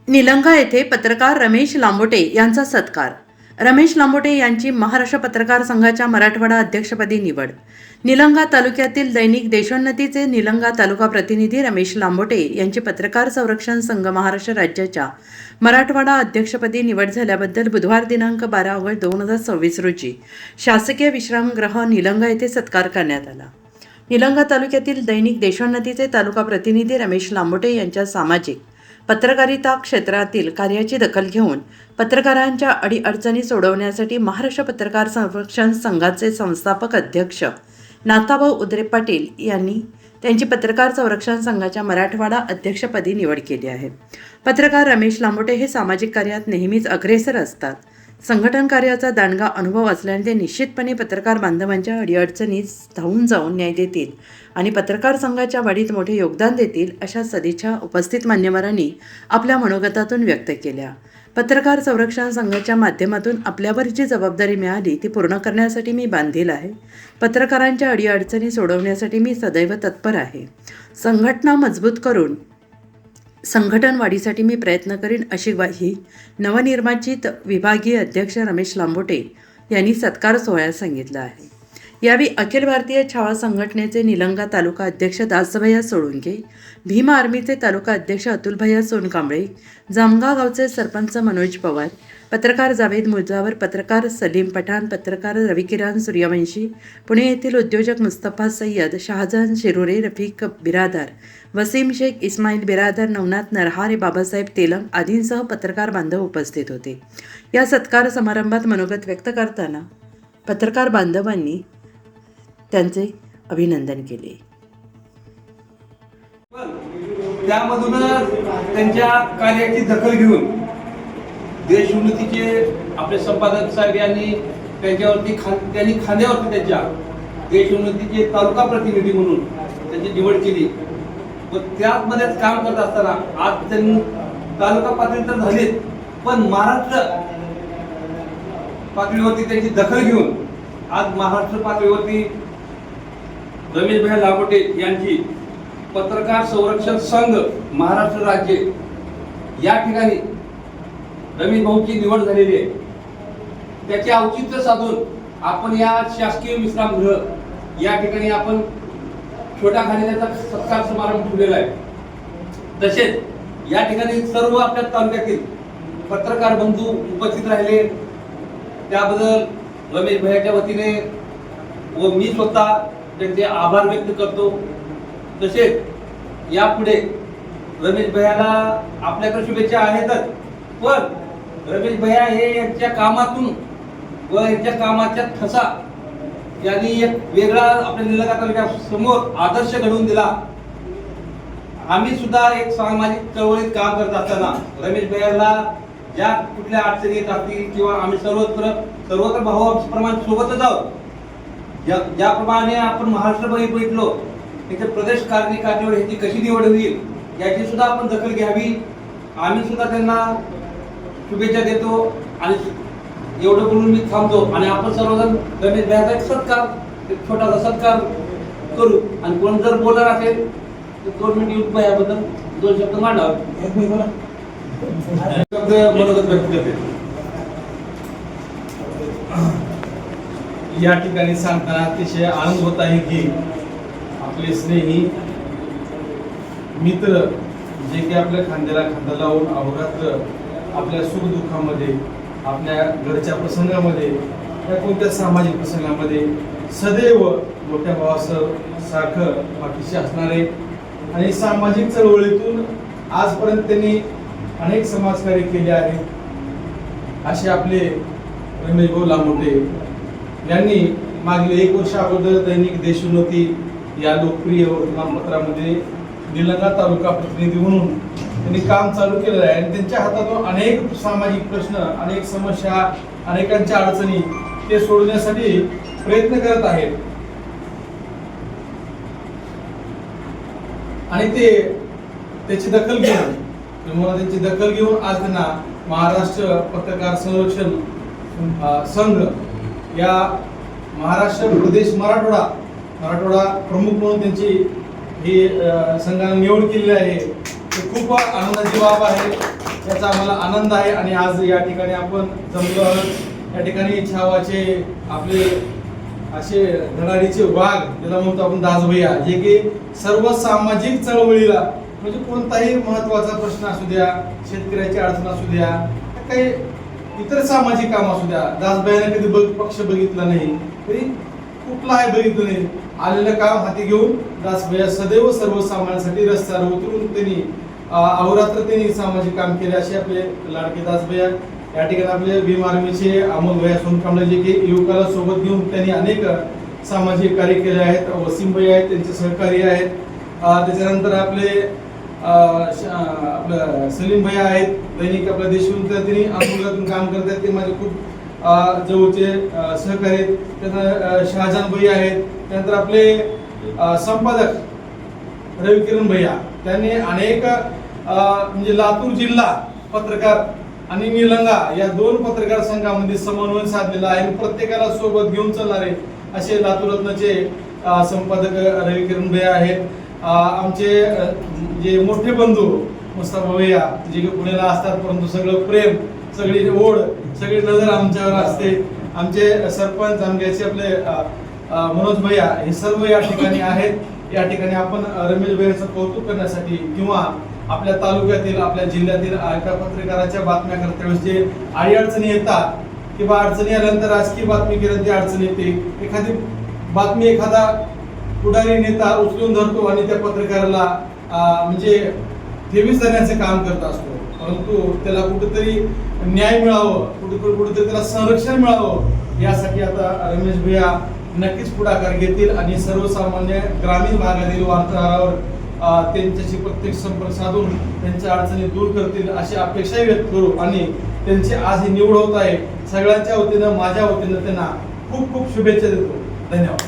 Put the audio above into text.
निलंगा येथे पत्रकार रमेश लांबोटे यांचा सत्कार. रमेश लांबोटे यांची महाराष्ट्र पत्रकार संघाच्या मराठवाडा अध्यक्षपदी निवड. निलंगा तालुक्यातील दैनिक देशोन्नतीचे निलंगा तालुका प्रतिनिधी रमेश लांबोटे यांची पत्रकार संरक्षण संघ महाराष्ट्र राज्याच्या मराठवाडा अध्यक्षपदी निवड झाल्याबद्दल बुधवार दिनांक 12 ऑगस्ट 2026 रोजी शासकीय विश्रामगृह निलंगा येथे सत्कार करण्यात आला. निलंगा तालुक्यातील दैनिक देशोन्नतीचे तालुका प्रतिनिधी रमेश लांबोटे यांच्या सामाजिक पत्रकारिता क्षेत्रातील कार्याची दखल घेऊन पत्रकारांच्या अडीअडचणी सोडवण्यासाठी महाराष्ट्र पत्रकार संरक्षण संघाचे संस्थापक अध्यक्ष नाथाभाऊ उद्रे पाटील यांनी त्यांची पत्रकार संरक्षण संघाच्या मराठवाडा अध्यक्षपदी निवड केली आहे. पत्रकार रमेश लांबोटे हे सामाजिक कार्यात नेहमीच अग्रेसर असतात. संघटन कार्याचा दांडगा अनुभव असल्याने ते निश्चितपणे पत्रकार बांधवांच्या अडीअडचणीस धावून जाऊन न्याय देतील आणि पत्रकार संघाच्या वाढीत मोठे योगदान देतील अशा सदिच्छा उपस्थित मान्यवरांनी आपल्या मनोगतातून व्यक्त केल्या. पत्रकार संरक्षण संघाच्या माध्यमातून आपल्यावर जी जबाबदारी मिळाली ती पूर्ण करण्यासाठी मी बांधील आहे. पत्रकारांच्या अडीअडचणी सोडवण्यासाठी मी सदैव तत्पर आहे. संघटना मजबूत करून संघटन वाढीसाठी मी प्रयत्न करीन अशी ग्वाही नवनिर्वाचित विभागीय अध्यक्ष रमेश लांबोटे यांनी सत्कार सोहळ्यात सांगितलं आहे. यावेळी अखिल भारतीय छावा संघटनेचे निलंगा तालुका अध्यक्ष दासभैया सोळुंके, भीम आर्मीचे तालुका अध्यक्ष अतुलभैया सोनकांबळे, जामगाव गावचे सरपंच मनोज पवार, पत्रकार जावेद मुजावर, पत्रकार सलीम पठाण, पत्रकार रविकिरण सूर्यवंशी, पुणे येथील उद्योजक मुस्तफा सय्यद, शहाजहान शिरोरे, रफिक बिरादार, वसीम शेख, इस्माईल बिरादार, नवनाथ नरहारे, बाबासाहेब तेलंग आदींसह पत्रकार बांधव उपस्थित होते. या सत्कार समारंभात मनोगत व्यक्त करताना पत्रकार बांधवांनी त्यांचे अभिनंदन केले. त्यामधूनच त्यांच्या कार्याची दखल घेऊन देश उन्नतीचे आपले संपादक साहेब यांनी त्यांच्यावरती त्यांनी खांद्यावरती त्यांच्या देश उन्नतीचे तालुका प्रतिनिधी म्हणून त्यांची निवड केली व त्यामध्येच काम करत असताना आज त्यांनी तालुका पातळी तर झालीच, पण महाराष्ट्र पातळीवरती त्यांची दखल घेऊन आज महाराष्ट्र पातळीवरती रमेश भाई लांबोटे यांची पत्रकार संरक्षण संघ महाराष्ट्र राज्य या ठिकाणी रमेश भाऊची निवड झालेली आहे. त्याचे औचित्य साधून आपण या शासकीय विश्रामगृह या ठिकाणी आपण छोटा खाण्याचा सत्कार समारंभ ठेवलेला आहे. तसेच या ठिकाणी सर्व आपल्या तालुक्यातील पत्रकार बंधू उपस्थित राहिले त्याबद्दल रमेश भैयाच्या वतीने व मी स्वतः त्यांचे आभार व्यक्त करतो. तसेच यापुढे रमेश भैयाला आपल्याकडे शुभेच्छा आहेतच, पण रमेश भैया हे यांच्या कामातून व यांच्या कामाच्या ठसा यांनी एक वेगळा आपल्या निलंगा तालुक्यासमोर आदर्श घडवून दिला. आम्ही सुद्धा एक सामाजिक चळवळीत काम करत असताना रमेश भैयाला ज्या कुठल्या अडचणी येत असतील किंवा आम्ही सर्वत्र भावाप्रमाणे सोबतच आहोत. ज्याप्रमाणे आपण महाराष्ट्रभर भेटलो त्याच्या प्रदेश कार्यकारिणीवर ह्याची कशी निवड होईल याची सुद्धा आपण दखल घ्यावी. आम्ही सुद्धा त्यांना शुभेच्छा देतो आणि एवढं बोलून मी थांबतो आणि आपण सर्वजण रमेश भैयाचा एक छोटासा सत्कार करू आणि कोण जर बोलणार असेल तर 2 मिनिट येऊन भैयाबद्दल 2 शब्द मांडावे. मनोगत व्यक्त करते. या ठिकाणी सांगताना अतिशय आनंद होत आहे की आपले स्नेही मित्र जे की आपल्या खांद्याला खांदा लावून अहोरात्र आपल्या सुखदुःखामध्ये आपल्या घरच्या प्रसंगामध्ये या कोणत्या सामाजिक प्रसंगामध्ये सदैव मोठ्या भावासारखं पाठीशी असणारे आणि सामाजिक चळवळीतून आजपर्यंत त्यांनी अनेक समाजकार्य केले आहे असे आपले रमेश भाऊ लांबोटे यांनी मागील 1 वर्ष अगोदर दैनिक देशोन्नती या लोकप्रिय वर्तमानपत्रामध्ये निलंगा तालुका प्रतिनिधी म्हणून त्यांनी काम चालू केलेलं आहे आणि त्यांच्या हातातून अनेक सामाजिक प्रश्न, अनेक समस्या, अनेकांच्या अडचणी ते सोडवण्यासाठी प्रयत्न करत आहेत आणि त्याची दखल घेऊन त्यांची दखल घेऊन आज त्यांना महाराष्ट्र पत्रकार संरक्षण संघ या महाराष्ट्र प्रदेश मराठवाडा प्रमुख म्हणून त्यांची ही संघाने निवड केलेली आहे. ही खूप आनंदाची बाब आहे. याचा आम्हाला आनंद आहे आणि आज या ठिकाणी आपण जमलो आहोत. या ठिकाणी छावाचे आपले असे धडाडीचे वाघ, त्याला म्हणतो आपण दासभैया, जे की सर्व सामाजिक चळवळीला म्हणजे कोणताही महत्वाचा प्रश्न असू द्या, शेतकऱ्याची अडचण असू द्या, काही इतर सामाजिक काम असू द्या, दासभैयाने कधी पक्ष बघितला नाही, तरी कुठलाही बघितलं नाही, आलेलं काम हाती घेऊन दासभैया सदैव सर्वसामान्यांसाठी रस्त्यावर उतरून त्यांनी अहोरात्र त्यांनी सामाजिक काम केले. असे आपले लाडके दासभैया. या ठिकाणी आपले भीम आर्मीचे अमोल भैया सोनकांबळे, जे की युवकाला सोबत घेऊन त्यांनी अनेक सामाजिक कार्य केले आहेत. वसीम भैया आहेत, त्यांचे सहकारी आहेत. त्याच्यानंतर आपले आपलं सलीम भैया आहेत, दैनिक आपल्या देशून त्यांनी आंदोलनातून काम करत आहेत, ते माझे खूप जवळचे सहकारी आहेत. त्यानंतर शहाजान भैया आहेत. त्यानंतर आपले संपादक रविकिरण भैया, त्यांनी अनेक म्हणजे लातूर जिल्हा पत्रकार आणि निलंगा या 2 पत्रकार संघामध्ये समन्वय साधलेला आहे. प्रत्येकाला सोबत घेऊन चालणारे असे लातूर रत्नाचे संपादक रविकिरण भैया आहेत. आमचे जे मोठे बंधू मुस्तफा भैया, जे की पुण्याला असतात, परंतु सगळं प्रेम, सगळी ओढ, सगळी नजर आमच्यावर असते. आमचे सरपंच आमचे आपले मनोज भैया, हे सर्व या ठिकाणी आहेत. या ठिकाणी आपण रमेश भैयाचं कौतुक करण्यासाठी किंवा आपल्या तालुक्यातील, आपल्या जिल्ह्यातील एका पत्रकाराच्या बातम्या करतावेळेस जे अडचणी येतात किंवा अडचणी आल्यानंतर राजकीय बातमी केल्यानंतर अडचण येते, एखादी बातमी एखादा पुढारी नेता उचलून धरतो आणि त्या पत्रकाराला म्हणजे ठेवीस देण्याचे काम करत असतो, परंतु त्याला कुठेतरी न्याय मिळावं, कुठेतरी त्याला संरक्षण मिळावं, यासाठी आता रमेश भैया नक्कीच पुढाकार घेतील आणि सर्वसामान्य ग्रामीण भागातील वार्ताहरावर त्यांच्याशी प्रत्यक्ष संपर्क साधून त्यांच्या अडचणी दूर करतील अशी अपेक्षा व्यक्त करू. आणि त्यांची आज ही निवड होत आहे. सगळ्यांच्या वतीनं, माझ्या वतीनं त्यांना खूप खूप शुभेच्छा देतो. धन्यवाद.